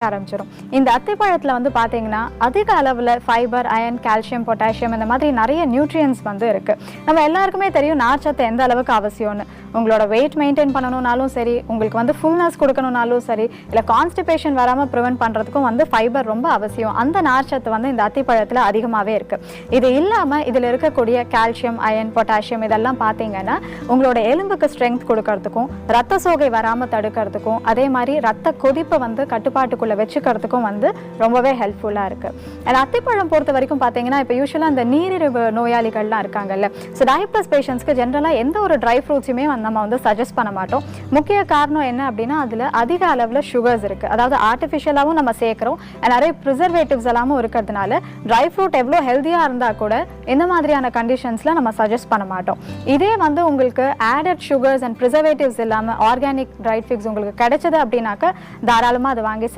ஆரம்பிச்சிடும். இந்த அத்திப்பழத்தில் வந்து பார்த்தீங்கன்னா அதிக அளவில் ஃபைபர், அயன், கால்சியம், பொட்டாசியம் இந்த மாதிரி நிறைய நியூட்ரியன்ஸ் வந்து இருக்குது. நம்ம எல்லாருக்குமே தெரியும் நார்ச்சத்து எந்த அளவுக்கு அவசியம்னு. உங்களோட வெயிட் மெயின்டைன் பண்ணணும்னாலும் சரி, உங்களுக்கு வந்து ஃபுல்னஸ் கொடுக்கணும்னாலும் சரி, இல்லை கான்ஸ்டிபேஷன் வராமல் ப்ரிவென்ட் பண்ணுறதுக்கும் வந்து ஃபைபர் ரொம்ப அவசியம். அந்த நார்ச்சத்து வந்து இந்த அத்திப்பழத்தில் அதிகமாகவே இருக்குது. இது இல்லாமல் இதில் இருக்கக்கூடிய கால்சியம், அயன், பொட்டாசியம் இதெல்லாம் பார்த்தீங்கன்னா உங்களோட எலும்புக்கு ஸ்ட்ரென்த் கொடுக்கறதுக்கும், ரத்த சோகை வராமல் தடுக்கிறதுக்கும், அதே மாதிரி ரத்த கொதிப்பை வந்து கட்டுப்பாட்டுக்குள்ளே வச்சுக்கிறதுக்கும் வந்து ரொம்பவே ஹெல்ப்ஃபுல்லாக இருக்குது. அண்ட் அத்திப்பழம் பொறுத்த வரைக்கும் பார்த்தீங்கன்னா இப்போ யூஸ்வலாக அந்த நீரிழிவு நோயாளிகள்லாம் இருக்காங்கல்ல, ஸோ டயபெட்டிஸ் பேஷண்ட்ஸ்க்கு ஜென்ரலாக எந்த ஒரு ட்ரை ஃப்ரூட்ஸுமே நம்ம வந்து சஜஸ்ட் பண்ண மாட்டோம். முக்கிய காரணம் என்ன அப்படின்னா அதில் அதிக அளவில் சுகர்ஸ் இருக்குது. அதாவது ஆர்டிஃபிஷியலாகவும் நம்ம சேர்க்குறோம், நிறைய ப்ரிசர்வேட்டிவ்ஸ் எல்லாமும் இருக்கிறதுனால ட்ரை ஃப்ரூட் எவ்வளோ ஹெல்த்தியாக இருந்தால் கூட இந்த மாதிரியான கண்டிஷன்ஸில் நம்ம சஜஸ்ட் பண்ண மாட்டோம். இதே வந்து உங்களுக்கு ஆடட் சுகர்ஸ் அண்ட் ப்ரிசர்வேட்டிவ்ஸ் இல்லாமல் ஆர்கானிக் ட்ரை ஃபிக்ஸ் உங்களுக்கு கிடைச்சது அப்படின்னாக்க தாராளமாக அதை வாங்கி